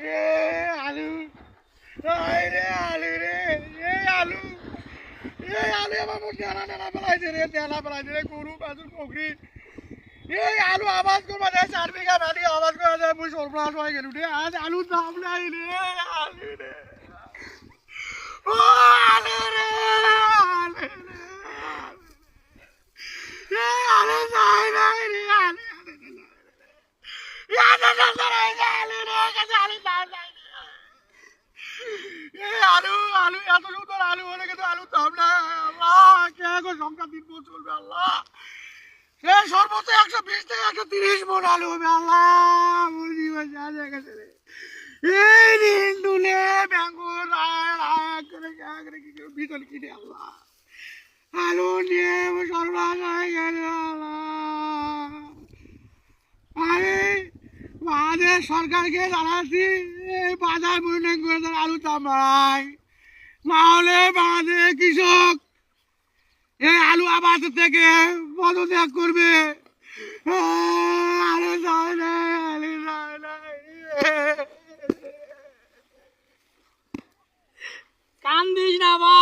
রে আলু, আয় রে আলু রে, আলু, আলু আমার ডেলা ডেলা পেলাইছে রে, ডেলা পেলাইছে রে, গরু বাছুর পুকুরি। আলু আবাদ করবা যায় 4 বিঘা মাটি আবাদ করা যায়, মুই সর্বনাশ হয়ে গেল রে। আজ আলুর দাম নাই রে, আলু রে, ও আলু রে, আলু রে, আলু নাই নাই রে, আলু আলু আলু এত সুন্দর আলু হলে কিন্তু আলুর দাম নাই। আল্লাহ কে গো সংখ্যা 3 বছর চলবে আল্লাহ। সর্বোচ্চ 120 থেকে 130 মন আলু হবে আল্লাহ। মুরগি বাজা গেছে রে, এই দিন দুলে বেঙ্গল করে কি ভিতর কিনে আল্লাহ আলু নিয়ে সর্বনাশ হয়ে গেল আল্লাহ। আরে আমাদের সরকারকে জানাচ্ছি বাজার মূল্যায়ন করে তার আলু দাম বাড়ায়, না হলে বাংলাদেশের কৃষক এই আলু আবাদ থেকে পদত্যাগ করবে। আলু দাম নাই, আলু দাম নাই। কান্দিস না ভাই।